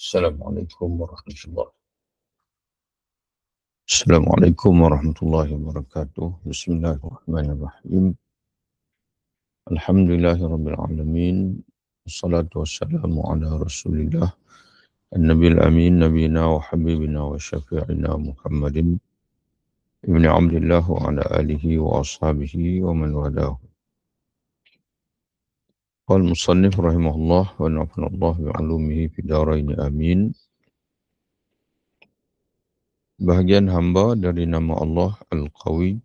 Assalamualaikum warahmatullahi wabarakatuh. Bismillahirrahmanirrahim. Alhamdulillahirabbil alamin. Wassalatu wassalamu ala Rasulillah an-nabiyil amin nabiyina wa habibina wa syafi'ina Muhammadin ibni Abdillah wa ala alihi wa ashabihi wa man walahu. Qala musannif rahimahullah wa nafa'anallahu bi 'ulumihi fid dharain amin. Bahagian hamba dari nama Allah Al-Qawi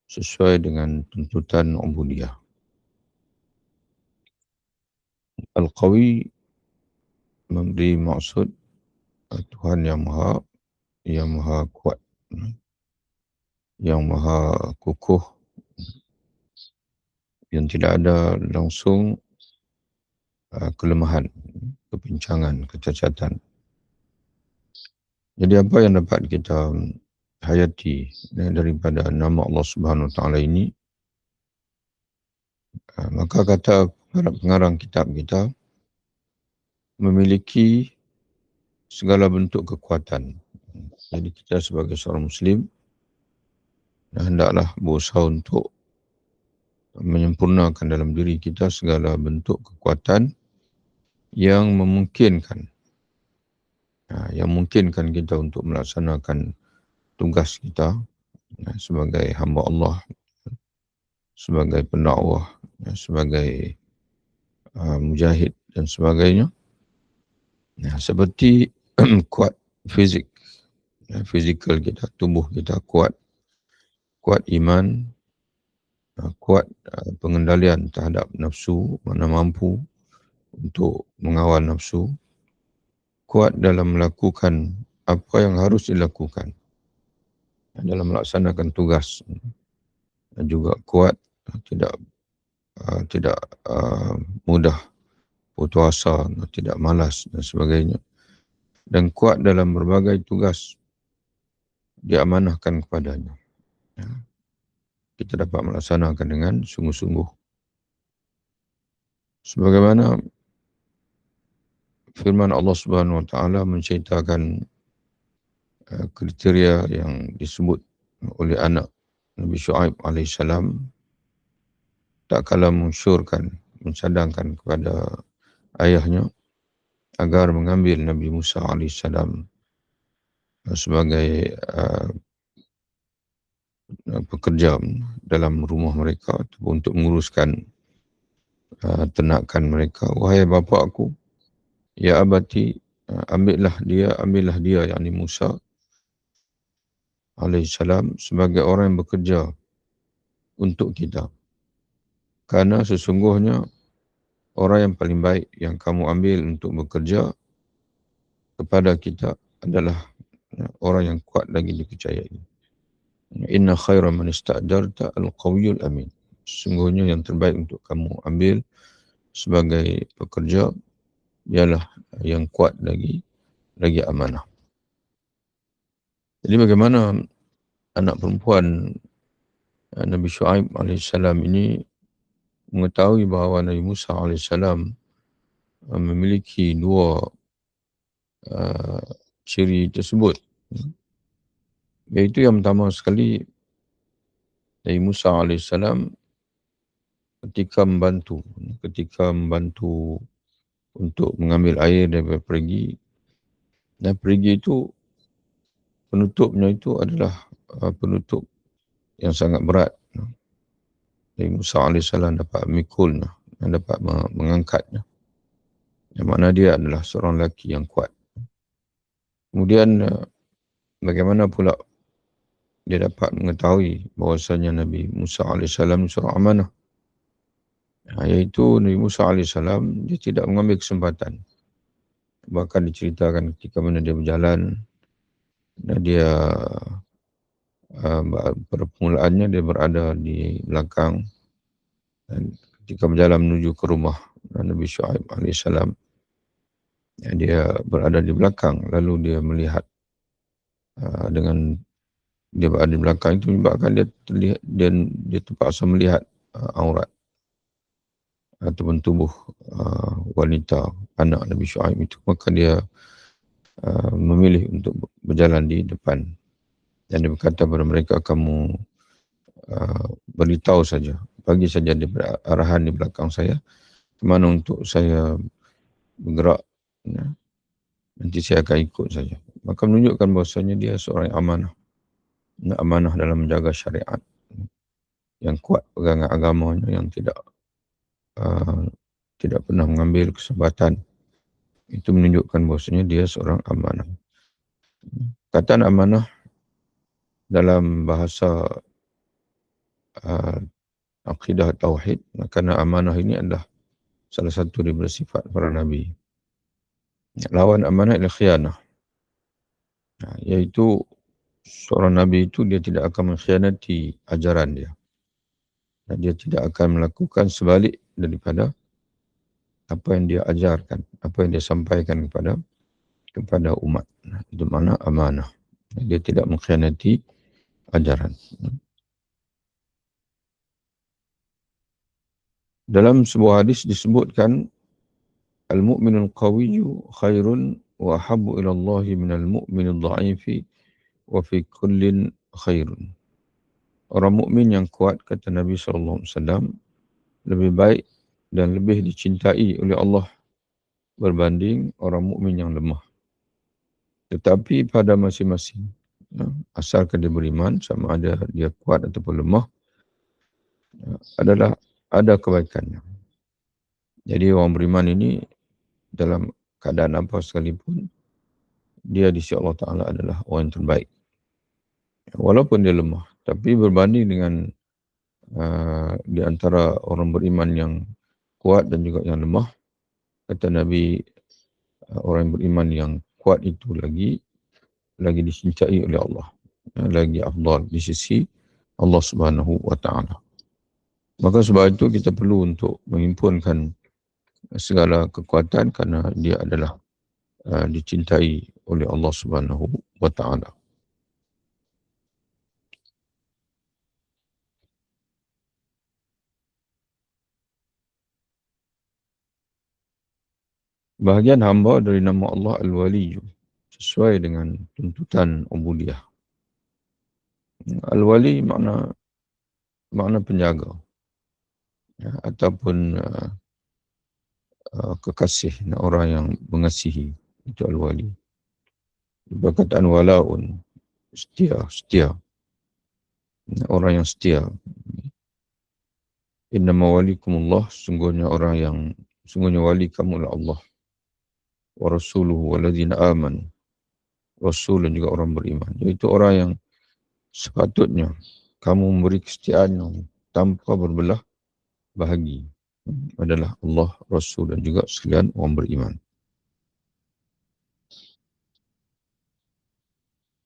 sesuai dengan tuntutan ubudiyah. Al-Qawi memberi maksud Tuhan yang maha kuat, yang maha kukuh, yang tidak ada langsung kelemahan, kepincangan, kecacatan. Jadi apa yang dapat kita hayati daripada nama Allah Subhanahu Wa Taala ini, maka kata pengarang kitab kita, memiliki segala bentuk kekuatan. Jadi kita sebagai seorang Muslim hendaklah berusaha untuk menyempurnakan dalam diri kita segala bentuk kekuatan yang memungkinkan kita untuk melaksanakan tugas kita sebagai hamba Allah, sebagai pendakwah, sebagai mujahid dan sebagainya. Seperti kuat fizikal kita, tubuh kita kuat iman, kuat pengendalian terhadap nafsu, mana mampu untuk mengawal nafsu, kuat dalam melakukan apa yang harus dilakukan dalam melaksanakan tugas, dan juga kuat tidak mudah putus asa, tidak malas dan sebagainya, dan kuat dalam berbagai tugas diamanahkan kepadanya. Kita dapat melaksanakan dengan sungguh-sungguh. Sebagaimana firman Allah Subhanahu Wa Taala menceritakan kriteria yang disebut oleh anak Nabi Shu'aib alaihissalam, tak kala mencadangkan kepada ayahnya agar mengambil Nabi Musa alaihissalam sebagai pekerja dalam rumah mereka untuk menguruskan ternakan mereka. Wahai bapa aku, ya abati, ambillah dia yakni Musa alaihissalam sebagai orang yang bekerja untuk kita. Karena sesungguhnya orang yang paling baik yang kamu ambil untuk bekerja kepada kita adalah orang yang kuat lagi dipercayai. Inna khaira man ista'jarta al-qawiyul amin. Sesungguhnya yang terbaik untuk kamu ambil sebagai pekerja ialah yang kuat lagi amanah. Jadi bagaimana anak perempuan Nabi Shu'aib alaihissalam ini mengetahui bahawa Nabi Musa alaihissalam memiliki dua ciri tersebut. Iaitu yang pertama sekali, Nabi Musa alaihissalam ketika membantu untuk mengambil air daripada perigi, dan perigi itu penutupnya itu adalah penutup yang sangat berat. Nabi Musa alaihissalam dapat mikulnya, dapat mengangkatnya. Yang mana dia adalah seorang lelaki yang kuat. Kemudian bagaimana pula dia dapat mengetahui bahawasanya Nabi Musa alaihissalam seorang amanah. Iaitu Nabi Musa alaihissalam dia tidak mengambil kesempatan. Bahkan diceritakan ketika mana dia berjalan, dan dia permulaannya dia berada di belakang, dan ketika berjalan menuju ke rumah Nabi Shu'aib alaihissalam, dia berada di belakang, lalu dia melihat dengan dia berada di belakang itu menyebabkan dia terlihat, dia terpaksa melihat aurat ataupun tubuh wanita anak Nabi Shu'aib itu. Maka dia memilih untuk berjalan di depan. Dan dia berkata kepada mereka, kamu beritahu saja, bagi saja di arahan di belakang saya, kemana untuk saya bergerak, ya, nanti saya akan ikut saja. Maka menunjukkan bahawasanya dia seorang yang amanah. Amanah dalam menjaga syariat, yang kuat pegangan agamanya, yang tidak pernah mengambil kesempatan. Itu menunjukkan bahawasanya dia seorang amanah. Kataan amanah dalam bahasa akidah tauhid, kerana amanah ini adalah salah satu daripada sifat para nabi. Lawan amanah adalah khianah, iaitu seorang nabi itu dia tidak akan mengkhianati ajaran dia. Dia tidak akan melakukan sebalik daripada apa yang dia ajarkan, apa yang dia sampaikan kepada umat. Itu makna amanah. Dia tidak mengkhianati ajaran. Dalam sebuah hadis disebutkan, al-mu'minul qawiyyu khairun wa ahabbu ila Allah minal mu'minil dha'ifi wa fi kullin khairun. Orang mukmin yang kuat, kata Nabi SAW, lebih baik dan lebih dicintai oleh Allah berbanding orang mukmin yang lemah. Tetapi pada masing-masing, asalkan dia beriman, sama ada dia kuat ataupun lemah, adalah ada kebaikannya. Jadi orang beriman ini dalam keadaan apa sekalipun, dia di sisi Allah Ta'ala adalah orang yang terbaik. Walaupun dia lemah, tapi berbanding dengan di antara orang beriman yang kuat dan juga yang lemah, kata Nabi, orang beriman yang kuat itu lagi dicintai oleh Allah, lagi afdal di sisi Allah Subhanahu wa Ta'ala. Maka sebab itu kita perlu untuk menghimpunkan segala kekuatan, kerana dia adalah dicintai oleh Allah Subhanahu wa Ta'ala. Bahagian hamba dari nama Allah Al-Waliyu, sesuai dengan tuntutan ubudiyah. Al-Wali makna penjaga, ataupun kekasih, orang yang mengasihi, itu Al-Wali. Perkataan wala'un, setia, orang yang setia. Innama walikumullah, sungguhnya wali kamu adalah Allah. Wa rasuluhu waladzina aman, rasul dan juga orang beriman. Iaitu orang yang sepatutnya kamu memberi kesetiaan tanpa berbelah bahagi, adalah Allah, Rasul dan juga sekalian orang beriman.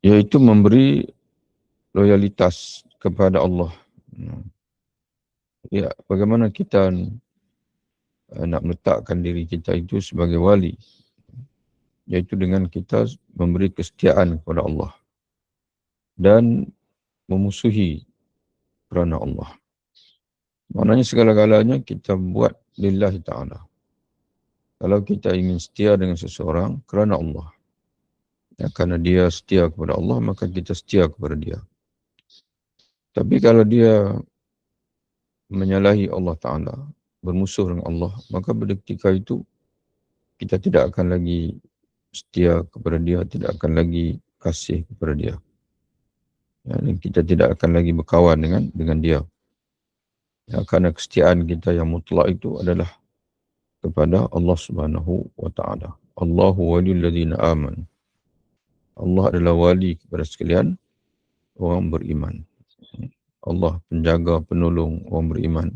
Iaitu memberi loyalitas kepada Allah. Ya, bagaimana kita nak meletakkan diri kita itu sebagai wali? Iaitu dengan kita memberi kesetiaan kepada Allah dan memusuhi kerana Allah. Maknanya segala-galanya kita buat lillahi ta'ala. Kalau kita ingin setia dengan seseorang kerana Allah, kerana dia setia kepada Allah, maka kita setia kepada dia. Tapi kalau dia menyalahi Allah Ta'ala, bermusuh dengan Allah, maka pada ketika itu kita tidak akan lagi setia kepada dia, tidak akan lagi kasih kepada dia. Dan kita tidak akan lagi berkawan dengan dia. Kerana kesetiaan kita yang mutlak itu adalah kepada Allah Subhanahu wa Ta'ala. Allahu waliyul ladzina aman. Allah adalah wali kepada sekalian orang beriman. Allah penjaga, penolong orang beriman,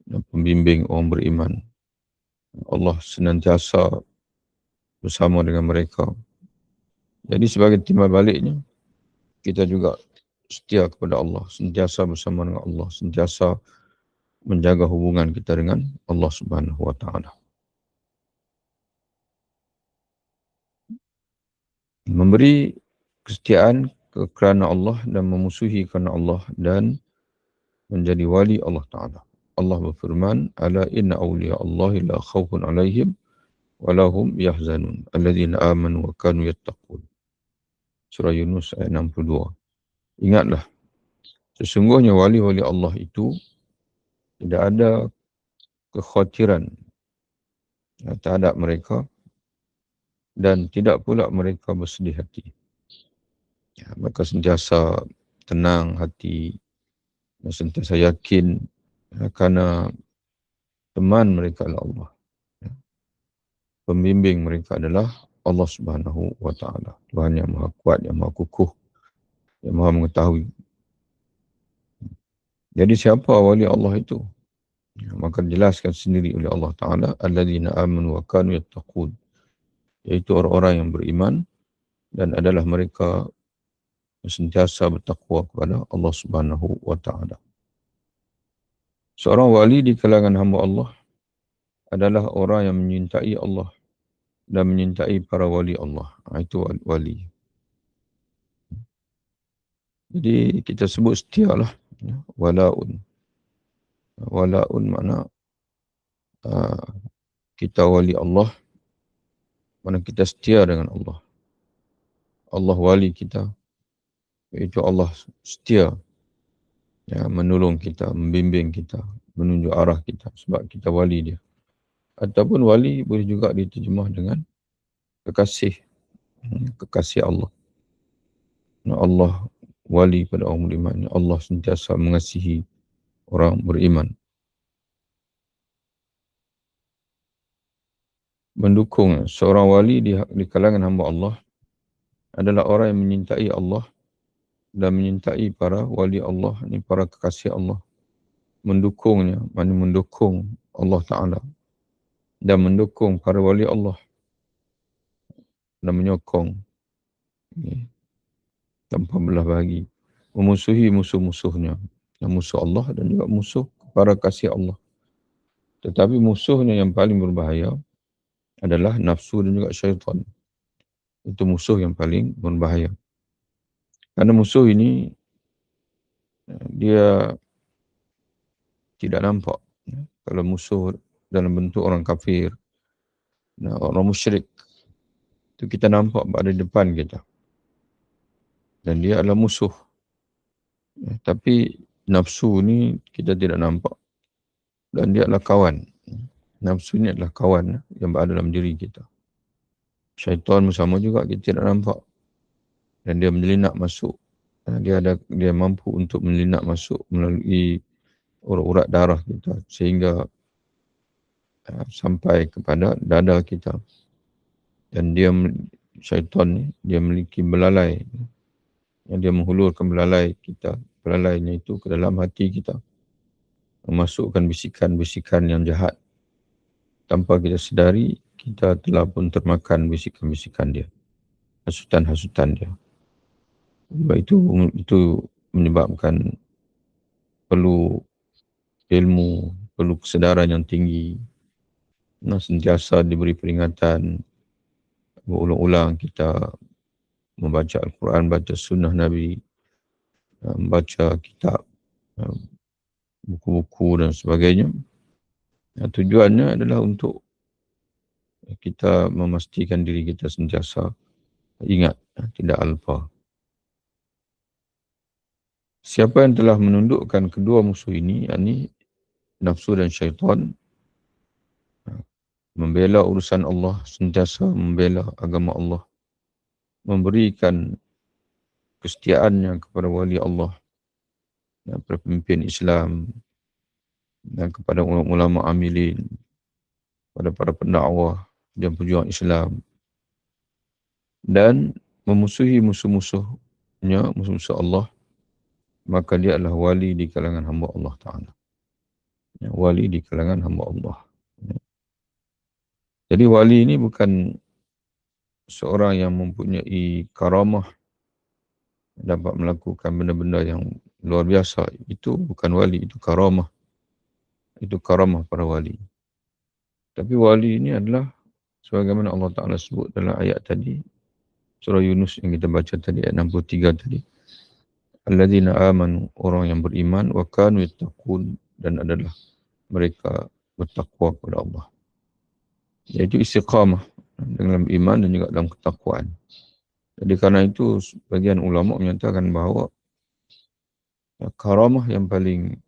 dan pembimbing orang beriman. Allah senantiasa bersama dengan mereka. Jadi sebagai timbal baliknya, kita juga setia kepada Allah, sentiasa bersama dengan Allah, sentiasa menjaga hubungan kita dengan Allah Subhanahu wa Ta'ala. Memberi kesetiaan kerana Allah dan memusuhi kerana Allah dan menjadi wali Allah Ta'ala. Allah berfirman, ala inna awliya Allahi la khawfun alaihim walahum yahzanun alladzina amanu wa kanu yattaqun. Surah Yunus ayat 62. Ingatlah, sesungguhnya wali-wali Allah itu tidak ada kekhawatiran terhadap mereka dan tidak pula mereka bersedih hati. Mereka sentiasa tenang hati dan sentiasa yakin kerana teman mereka adalah Allah. Pembimbing mereka adalah Allah Subhanahu wa Ta'ala. Tuhan yang Maha Kuat, yang Maha Kukuh, yang Maha Mengetahui. Jadi siapa wali Allah itu? Maka dijelaskan sendiri oleh Allah Ta'ala, alladzina amanu wa kanu yattaqun, iaitu orang-orang yang beriman dan adalah mereka sentiasa bertakwa kepada Allah Subhanahu wa Ta'ala. Seorang wali di kalangan hamba Allah adalah orang yang menyintai Allah dan menyintai para wali Allah. Itu wali. Jadi kita sebut setia lah. Wala'un. Wala'un makna kita wali Allah, mana kita setia dengan Allah. Allah wali kita, iaitu Allah setia menolong kita, membimbing kita, menunjuk arah kita sebab kita wali dia. Ataupun wali boleh juga diterjemah dengan kekasih, kekasih Allah. Allah wali pada orang beriman. Allah sentiasa mengasihi orang beriman. Mendukung seorang wali di kalangan hamba Allah adalah orang yang menyintai Allah dan menyintai para wali Allah, ini para kekasih Allah. Mendukungnya, mana mendukung Allah Ta'ala dan mendukung para wali Allah dan menyokong tanpa belah bagi, memusuhi musuh-musuhnya, yang musuh Allah dan juga musuh para kasih Allah. Tetapi musuhnya yang paling berbahaya adalah nafsu dan juga syaitan. Itu musuh yang paling berbahaya. Karena musuh ini dia tidak nampak. Kalau musuh dalam bentuk orang kafir, orang musyrik, itu kita nampak pada depan kita. Dan dia adalah musuh. Tapi nafsu ni kita tidak nampak. Dan dia adalah kawan. Nafsu ni adalah kawan yang berada dalam diri kita. Syaitan sama juga kita tidak nampak. Dan dia menyelinap masuk. Dia mampu untuk menyelinap masuk melalui urat-urat darah kita sehingga sampai kepada dada kita. Dan syaitan ni, dia memiliki belalai. Yang dia menghulurkan belalai kita. Belalainya itu ke dalam hati kita. Memasukkan bisikan-bisikan yang jahat. Tanpa kita sedari, kita telah pun termakan bisikan-bisikan dia. Hasutan-hasutan dia. Sebab itu menyebabkan perlu ilmu, perlu kesedaran yang tinggi. Sentiasa diberi peringatan, berulang-ulang kita membaca Al-Quran, baca sunnah Nabi, membaca kitab, buku-buku dan sebagainya. Tujuannya adalah untuk kita memastikan diri kita sentiasa ingat, tidak alpa. Siapa yang telah menundukkan kedua musuh ini, yakni nafsu dan syaitan, membela urusan Allah, sentiasa membela agama Allah, memberikan kesetiaannya kepada wali Allah, dan para pemimpin Islam, dan kepada ulama amilin, kepada para pendakwah dan pejuang Islam, dan memusuhi musuh-musuhnya, musuh-musuh Allah, maka dia adalah wali di kalangan hamba Allah Ta'ala. Wali di kalangan hamba Allah. Jadi wali ini bukan seorang yang mempunyai karamah, dapat melakukan benda-benda yang luar biasa. Itu bukan wali, itu karamah. Itu karamah para wali. Tapi wali ini adalah sebagaimana Allah Ta'ala sebut dalam ayat tadi, surah Yunus yang kita baca tadi, ayat 63 tadi. Alladzina amanu, orang yang beriman, wa kanu yattaqun, dan adalah mereka bertakwa kepada Allah. iaitu istiqamah dalam iman dan juga dalam ketakwaan. Jadi kerana itu sebagian ulama menyatakan bahawa karamah yang paling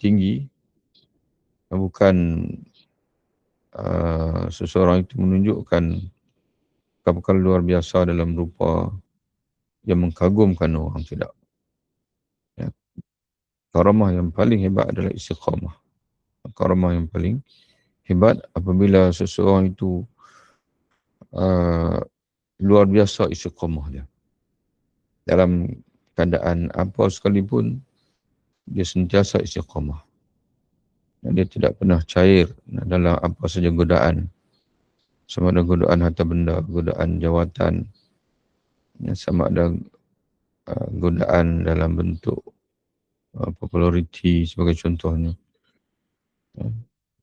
tinggi bukan seseorang itu menunjukkan perkara luar biasa dalam rupa yang mengagumkan orang, tidak. Ya. Karamah yang paling hebat adalah istiqamah. Karamah yang paling hebat apabila seseorang itu luar biasa istiqamah dia. Dalam keadaan apa sekalipun, dia sentiasa istiqamah. Dia tidak pernah cair dalam apa saja godaan. Sama ada godaan harta benda, godaan jawatan, sama ada godaan dalam bentuk populariti sebagai contohnya.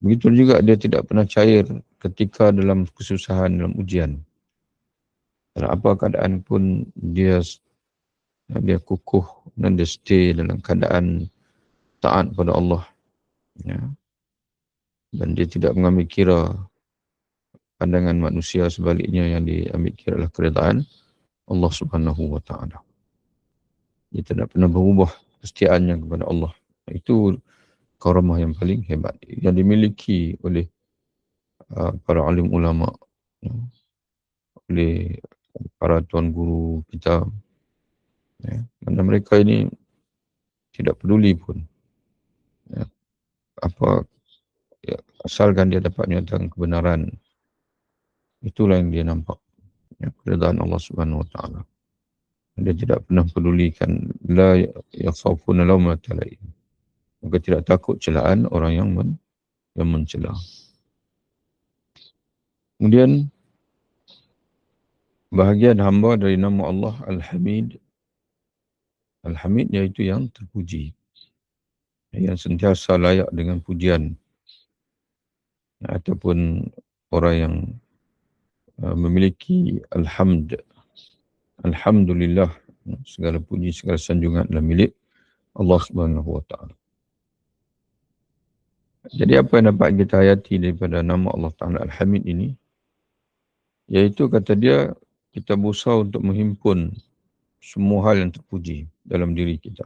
Begitu juga dia tidak pernah cair ketika dalam kesusahan, dalam ujian. Dalam apa keadaan pun dia kukuh dan dia stay dalam keadaan taat pada Allah. Ya. Dan dia tidak mengambil kira pandangan manusia, sebaliknya yang diambil kira adalah keredaan Allah Subhanahu wa taala. Dia tidak pernah berubah kesetiaannya kepada Allah. Itu karamah yang paling hebat yang dimiliki oleh para alim ulama, oleh para tuan guru kita. Ya. Karena mereka ini tidak peduli pun apa, asalkan dia dapat menyatakan kebenaran, itulah yang dia nampak, keredaan Allah Subhanahu wa taala. Dia tidak pernah pedulikan la yakhafuna lawmata laim. Maka tidak takut celaan orang yang mencela. Kemudian bahagian hamba dari nama Allah Al-Hamid. Al-Hamid iaitu yang terpuji, yang sentiasa layak dengan pujian, ataupun orang yang memiliki alhamd. Alhamdulillah, segala puji, segala sanjungan adalah milik Allah Subhanahu wa taala. Jadi apa yang dapat kita hayati daripada nama Allah Ta'ala Al-Hamid ini, iaitu kata dia, kita berusaha untuk menghimpun semua hal yang terpuji dalam diri kita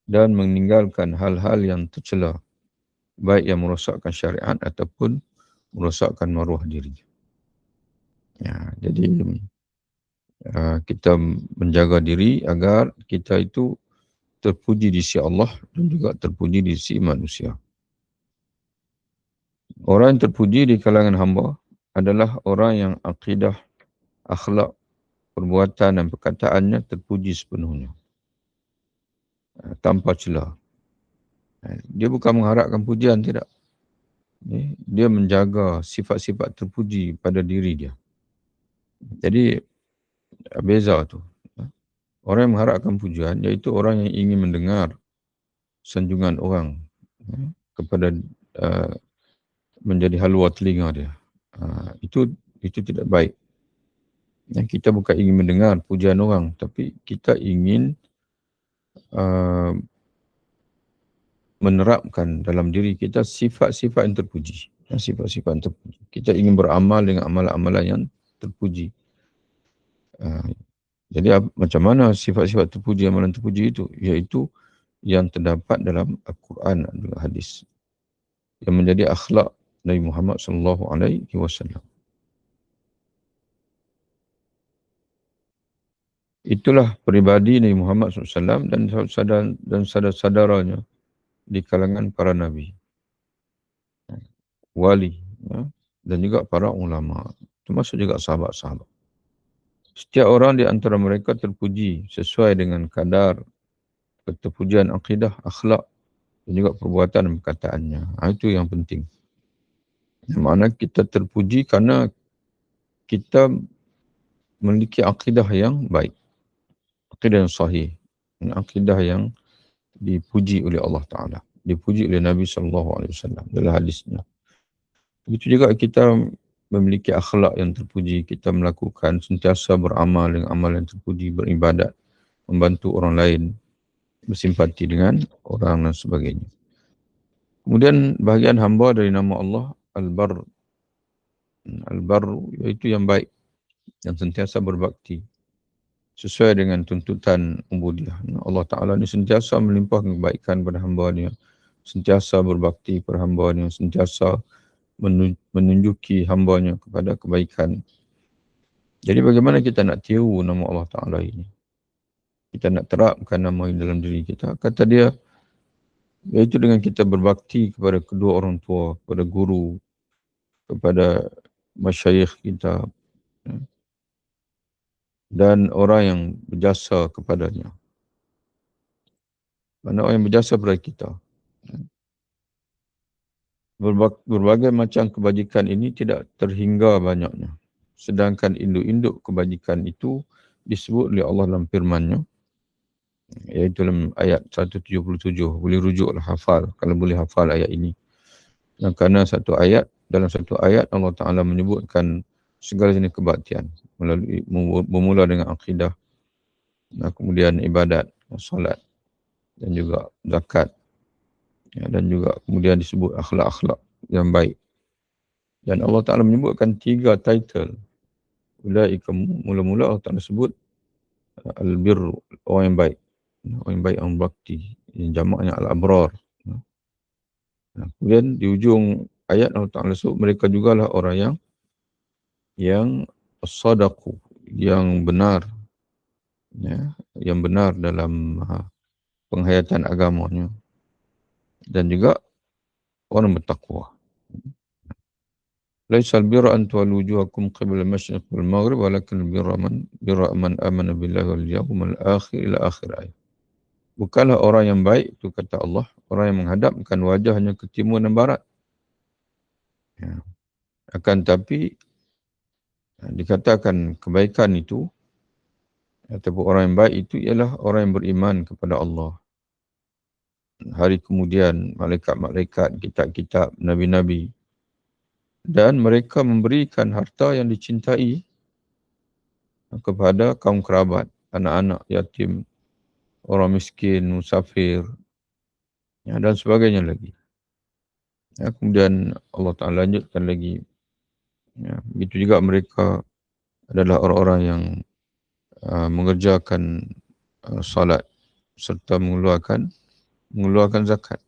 dan meninggalkan hal-hal yang tercela, baik yang merosakkan syariat ataupun merosakkan maruah diri. Ya, jadi kita menjaga diri agar kita itu terpuji di sisi Allah dan juga terpuji di sisi manusia. Orang yang terpuji di kalangan hamba adalah orang yang akidah, akhlak, perbuatan dan perkataannya terpuji sepenuhnya, tanpa celah. Dia bukan mengharapkan pujian, tidak. Dia menjaga sifat-sifat terpuji pada diri dia. Jadi beza tu. Orang yang mengharapkan pujian iaitu orang yang ingin mendengar sanjungan orang kepada menjadi halwa telinga dia. Itu tidak baik. Kita bukan ingin mendengar pujian orang, tapi kita ingin menerapkan dalam diri kita sifat-sifat yang terpuji. Sifat-sifat yang terpuji. Kita ingin beramal dengan amalan-amalan yang terpuji. Jadi macam mana sifat-sifat terpuji, amalan terpuji itu? Iaitu yang terdapat dalam Al-Quran dan hadis, yang menjadi akhlak Nabi Muhammad sallallahu alaihi wasallam. Itulah peribadi Nabi Muhammad SAW dan saudara-saudaranya di kalangan para nabi, wali, dan juga para ulama, termasuk juga sahabat-sahabat. Setiap orang di antara mereka terpuji sesuai dengan kadar keterpujian akidah, akhlak dan juga perbuatan dan perkataannya. Itu yang penting. Yang mana kita terpuji kerana kita memiliki akidah yang baik, akidah yang sahih, akidah yang dipuji oleh Allah Ta'ala, dipuji oleh Nabi SAW dalam hadisnya. Begitu juga kita memiliki akhlak yang terpuji, kita melakukan sentiasa beramal dengan amal yang terpuji, beribadat, membantu orang lain, bersimpati dengan orang dan sebagainya. Kemudian bahagian hamba dari nama Allah Al-Barr, Al-barru iaitu yang baik, yang sentiasa berbakti sesuai dengan tuntutan ubudiyah. Allah Ta'ala ni sentiasa melimpahkan kebaikan pada hamba-Nya, sentiasa berbakti pada hamba-Nya, sentiasa menunjuki hamba-Nya kepada kebaikan. Jadi bagaimana kita nak tiru nama Allah Ta'ala ini? Kita nak terapkan nama ini dalam diri kita. Kata dia, iaitu dengan kita berbakti kepada kedua orang tua, kepada guru, kepada masyayikh kita, dan orang yang berjasa kepadanya. Mana orang yang berjasa kepada kita. Berbagai macam kebajikan ini tidak terhingga banyaknya. Sedangkan induk-induk kebajikan itu disebut oleh Allah dalam firman-Nya, iaitu dalam ayat 177. Boleh rujuklah, hafal, kalau boleh hafal ayat ini. Dan kerana dalam satu ayat Allah Ta'ala menyebutkan segala jenis kebaktian melalui bermula dengan akidah, kemudian ibadat, solat dan juga zakat, dan juga kemudian disebut akhlak-akhlak yang baik. Dan Allah Ta'ala menyebutkan 3 title. Ulaika, mula-mula Allah Ta'ala sebut al-birru, orang yang baik. Orang yang baik, orang bakti. Yang jamaknya al-abrar. Kemudian di ujung ayat Allah Ta'ala sebut mereka jugalah orang yang as-sadaqu, yang benar, yang benar dalam penghayatan agamanya, dan juga orang bertakwa. Laisal birra an tuwallu wujuhakum qibla al-masyriq wal maghrib walakin birra man amana billahi wal yawmil akhir ila akhir ayat. Bukanlah orang yang baik itu, kata Allah, orang yang menghadapkan wajahnya ke timur dan barat. Akan tapi dikatakan kebaikan itu ataupun orang yang baik itu ialah orang yang beriman kepada Allah, hari kemudian, malaikat-malaikat, kitab-kitab, nabi-nabi, dan mereka memberikan harta yang dicintai kepada kaum kerabat, anak-anak yatim, orang miskin, musafir, dan sebagainya lagi. Kemudian Allah Ta'ala lanjutkan lagi, begitu juga mereka adalah orang-orang yang mengerjakan salat serta mengeluarkan zakat.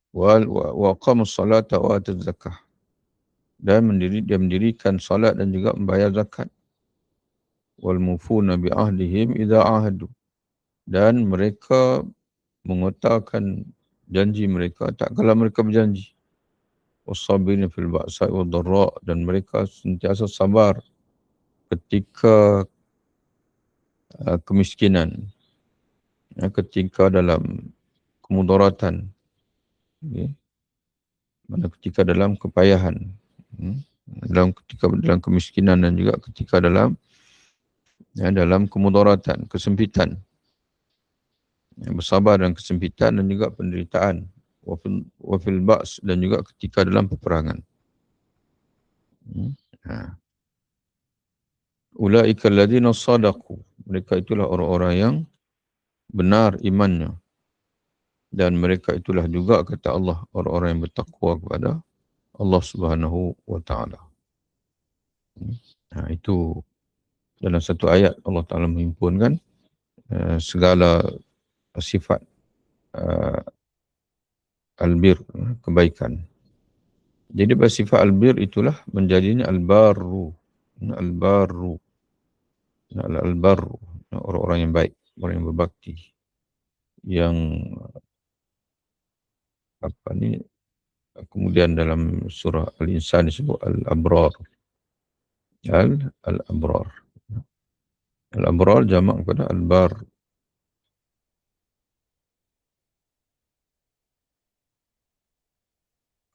Wa aqamus salata wa atuz zakah, dan mendirikan salat dan juga membayar zakat. Wal mufuna bi ahdihim idza ahadu, dan mereka mengotakkan janji mereka tak kala mereka berjanji. Wasabirina fil ba'sa'i wad dharra, dan mereka sentiasa sabar ketika kemiskinan, ketika dalam kemudaratan, mana ketika dalam kepayahan, dalam kemiskinan, dan juga ketika dalam kemudaratan, kesempitan. Bersabar dalam kesempitan dan juga penderitaan. Wafil ba's, dan juga ketika dalam peperangan. Ulaika alladhina sadaqu, mereka itulah orang-orang yang benar imannya, dan mereka itulah juga, kata Allah, orang-orang yang bertakwa kepada Allah Subhanahu wa Ta'ala. Itu dalam satu ayat Allah Ta'ala menghimpunkan segala sifat albir, kebaikan. Jadi bersifat albir itulah menjadinya al-barru. Al-barru, orang-orang yang baik, orang yang berbakti, yang kemudian dalam surah Al-Insan disebut al-abrar. Al-abrar. Al-abrar jamak kepada al-bar.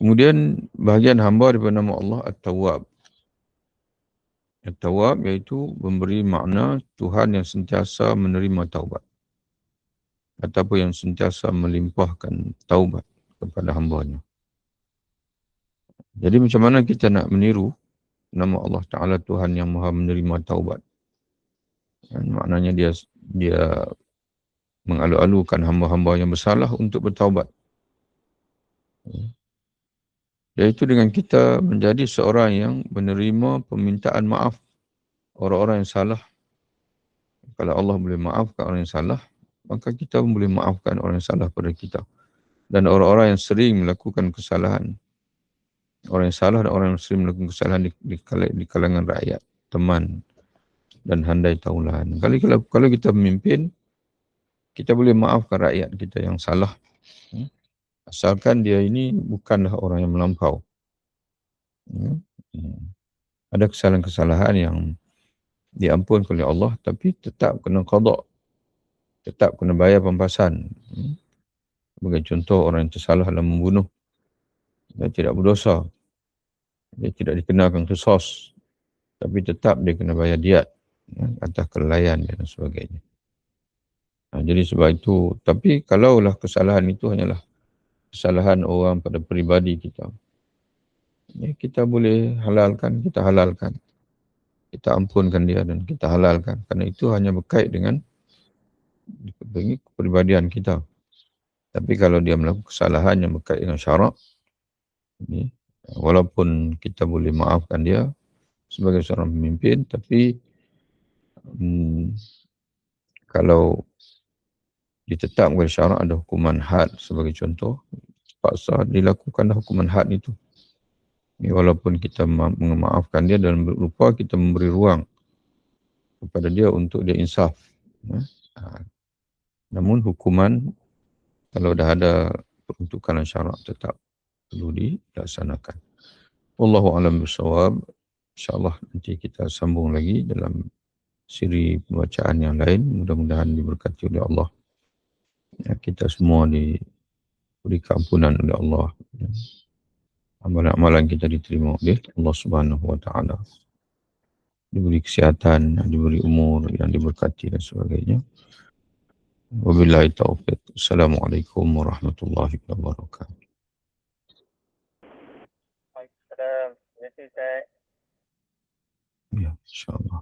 Kemudian bahagian hamba daripada nama Allah At-Tawwab. At-Tawwab iaitu memberi makna Tuhan yang sentiasa menerima taubat. ataupun yang sentiasa melimpahkan taubat kepada hamba-Nya. Jadi macam mana kita nak meniru nama Allah Ta'ala Tuhan yang maha menerima taubat? Dan maknanya dia mengalu-alukan hamba-hamba yang bersalah untuk bertaubat. Iaitu dengan kita menjadi seorang yang menerima permintaan maaf orang-orang yang salah. Kalau Allah boleh maafkan orang yang salah, maka kita pun boleh maafkan orang yang salah pada kita. Dan orang-orang yang sering melakukan kesalahan, orang yang salah dan orang yang sering melakukan kesalahan di kalangan rakyat, teman dan handai taulan. Kalau kita memimpin, kita boleh maafkan rakyat kita yang salah. Asalkan dia ini bukanlah orang yang melampau. Ada kesalahan-kesalahan yang diampunkan oleh Allah, tapi tetap kena qada, tetap kena bayar pampasan. Sebagai contoh, orang yang tersalah dalam membunuh, dia tidak berdosa, dia tidak dikenakan qisas, tapi tetap dia kena bayar diat atas kelalaian dan sebagainya. Jadi sebab itu, tapi kalaulah kesalahan itu hanyalah kesalahan orang pada peribadi kita, kita boleh halalkan, kita halalkan. Kita ampunkan dia dan kita halalkan. Kerana itu hanya berkait dengan kepribadian kita. Tapi kalau dia melakukan kesalahan yang berkait dengan syarak, walaupun kita boleh maafkan dia sebagai seorang pemimpin, tapi kalau ditetapkan syarak ada hukuman had sebagai contoh, terpaksa dilakukanlah hukuman had itu. Walaupun kita memaafkan dia dan berupa kita memberi ruang kepada dia untuk dia insaf. Namun hukuman kalau dah ada peruntukan syarak tetap perlu dilaksanakan. Wallahu a'lam bishawab. InsyaAllah nanti kita sambung lagi dalam siri pembacaan yang lain. Mudah-mudahan diberkati oleh Allah. Kita semua diberi keampunan oleh Allah. Amalan-amalan kita diterima oleh Allah Subhanahu Wa Taala. Diberi kesihatan, diberi umur yang diberkati dan sebagainya. Wabillahi taufiq. Assalamualaikum warahmatullahi wabarakatuh. Waalaikumsalam. Terima kasih, Ustaz. Ya, insyaAllah.